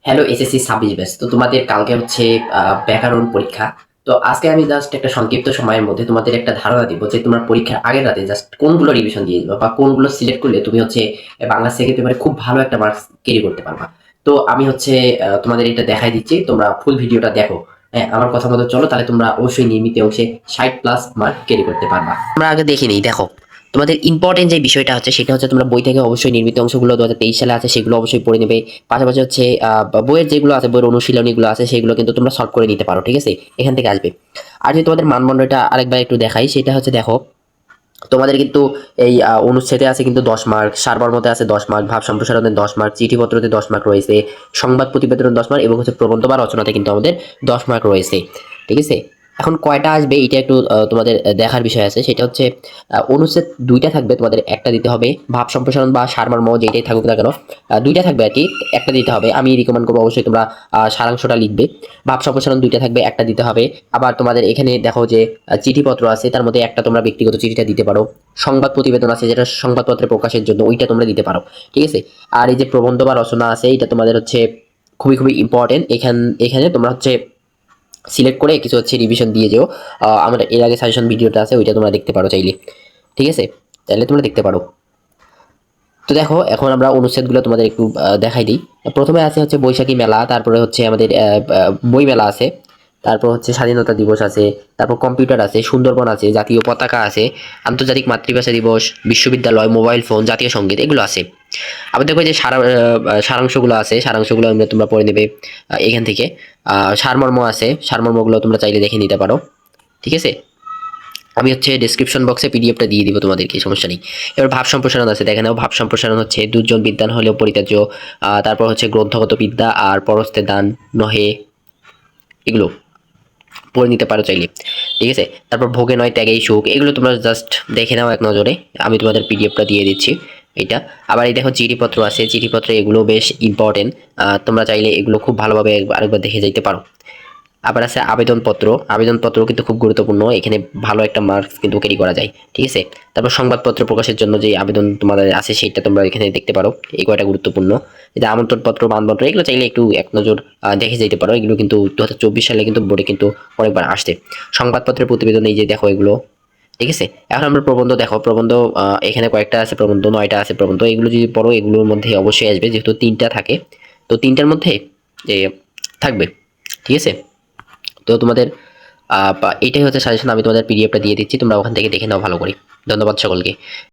Hello SSC 26 batch. তো তোমাদের কালকে হচ্ছে ব্যাকরণ পরীক্ষা। তো আজকে আমি জাস্ট একটা সংক্ষিপ্ত সময়ের মধ্যে তোমাদের একটা ধারণা দিব যে তোমার পরীক্ষার আগের রাতে জাস্ট কোনগুলো রিভিশন দিয়ে দিবা বা কোনগুলো সিলেক্ট করলে তুমি হচ্ছে বাংলা সেকেন্ড পেপারে খুব ভালো একটা মার্কস ক্যারি করতে পারবা। তো আমি হচ্ছে তোমাদের এটা দেখাই দিচ্ছি, তোমরা ফুল ভিডিওটা দেখো। হ্যাঁ, আমার কথা মতো চলো, তাহলে তোমরা অবশ্যই নির্মিত অংশে 60+ মার্ক ক্যারি করতে পারবা। আমরা আগে দেখে নিই, দেখো তোমাদের ইম্পর্টেন্ট যে বিষয়টা হচ্ছে সেটা হচ্ছে তোমরা বই থেকে অবশ্যই নির্মিত অংশগুলো 2023 সালে আছে সেগুলো অবশ্যই পড়ে নেবে। পাশাপাশি হচ্ছে বইয়ের যেগুলো আছে, বইয়ের অনুশীলনীগুলো আছে সেগুলো কিন্তু তোমরা সলভ করে নিতে পারো, ঠিক আছে, এখান থেকে আসবে। আর যদি তোমাদের মানদণ্ডটা আরেকবার একটু দেখাই, সেটা হচ্ছে দেখো তোমাদের কিন্তু এই অনুচ্ছেদে আছে কিন্তু 10 মার্ক, সারমর্মতে আছে 10 মার্ক, ভাব সম্প্রসারণে 10 মার্ক, চিঠিপত্রতে 10 মার্ক রয়েছে, সংবাদ প্রতিবেদনে 10 মার্ক এবং হচ্ছে প্রবন্ধ বা রচনাতে কিন্তু আমাদের 10 মার্ক রয়েছে, ঠিক আছে। এখন কয়টা আসবে এটা একটু তোমাদের দেখার বিষয় আছে, সেটা হচ্ছে অনুচ্ছেদ দুইটা থাকবে, তোমাদের একটা দিতে হবে। ভাব সম্প্রসারণ বা সারমর্ম যেটাই থাকুক না কেন, দুইটা থাকবে আর কি, একটা দিতে হবে। আমি রিকমেন্ড করবো অবশ্যই তোমরা সারাংশটা লিখবে। ভাব সম্প্রসারণ দুইটা থাকবে, একটা দিতে হবে। আবার তোমাদের এখানে দেখো যে চিঠিপত্র আছে, তার মধ্যে একটা তোমরা ব্যক্তিগত চিঠিটা দিতে পারো। সংবাদ প্রতিবেদন আছে যেটা সংবাদপত্রে প্রকাশের জন্য, ওইটা তোমরা দিতে পারো, ঠিক আছে। আর এই যে প্রবন্ধ বা রচনা আছে, এটা তোমাদের হচ্ছে খুবই খুবই ইম্পর্টেন্ট। এখানে তোমরা হচ্ছে সিলেক্ট করে কিছু হচ্ছে রিভিশন দিয়ে যেও। আমার এর আগে সাজেশন ভিডিওটা আছে, ওইটা তোমরা দেখতে পারো চাইলে, ঠিক আছে, তাহলে তোমরা দেখতে পারো। তো দেখো এখন আমরা অনুচ্ছেদগুলো তোমাদের একটু দেখাই দিই। প্রথমে আছে হচ্ছে বৈশাখী মেলা, তারপরে হচ্ছে আমাদের বই মেলা আছে, তারপর হচ্ছে স্বাধীনতা দিবস আছে, তারপর কম্পিউটার আছে, সুন্দরবন আছে, জাতীয় পতাকা আছে, আন্তর্জাতিক মাতৃভাষা দিবস, বিশ্ববিদ্যালয়, মোবাইল ফোন, জাতীয় সঙ্গীত, এগুলো আছে। আবার দেখো যে সারাংশগুলো আছে, সারাংশগুলো তোমরা পড়ে নেবে এখান থেকে। সারমর্ম আছে, সারমর্মগুলো তোমরা চাইলে দেখে নিতে পারো, ঠিক আছে। আমি হচ্ছে ডেসক্রিপশন বক্সে পিডিএফটা দিয়ে দিব তোমাদেরকে, সমস্যা নেই। এবার ভাব সম্প্রসারণ আছে, দেখে নাও। ভাব সম্প্রসারণ হচ্ছে দুর্জন বিদ্যান হলেও পরিত্যাজ্য, তারপর হচ্ছে গ্রন্থগত বিদ্যা আর পরস্তে দান নহে, এগুলো পড়ে নিতে পারো চাইলে, ঠিক আছে। তারপর ভোগে নয় ত্যাগেই সুখ, এগুলো তোমরা জাস্ট দেখে নাও এক নজরে, আমি তোমাদের পিডিএফটা দিয়ে দিচ্ছি এটা। আবার এই দেখো চিঠিপত্র আছে, চিঠিপত্র এগুলো বেশ ইম্পর্টেন্ট, তোমরা চাইলে এগুলো খুব ভালোভাবে আরেকবার দেখে যাইতে পারো। আবার আছে আবেদনপত্র, আবেদনপত্র কিন্তু খুব গুরুত্বপূর্ণ, এখানে ভালো একটা মার্কস কিন্তু ক্যারি করা যায়, ঠিক আছে। তারপর সংবাদপত্র প্রকাশের জন্য যে আবেদন তোমাদের আছে সেটা তোমরা এখানে দেখতে পারো, এই কয়টা গুরুত্বপূর্ণ। যে আমন্ত্রণপত্র, মানপত্র, এগুলো চাইলে একটু এক নজর দেখে যেতে পারো, এগুলো কিন্তু 2024 সালে কিন্তু বোর্ডে কিন্তু অনেকবার আসছে। সংবাদপত্রের প্রতিবেদন এই যে দেখো এগুলো, ঠিক আছে। এখন আমরা প্রবন্ধ দেখো, প্রবন্ধ এখানে কয়েকটা আছে, প্রবন্ধ 9টা আছে প্রবন্ধ, এগুলো যদি পড়ো এগুলোর মধ্যে অবশ্যই আসবে, যেহেতু 3টা থাকে, তো 3টার মধ্যে যে থাকবে, ঠিক আছে। তো তোমাদের এইটাই হচ্ছে সাজেশন, আমি তোমাদের পিডিএফটা দিয়ে দিচ্ছি, তোমরা ওখান থেকে দেখে নাও ভালো করে। ধন্যবাদ সকলকে।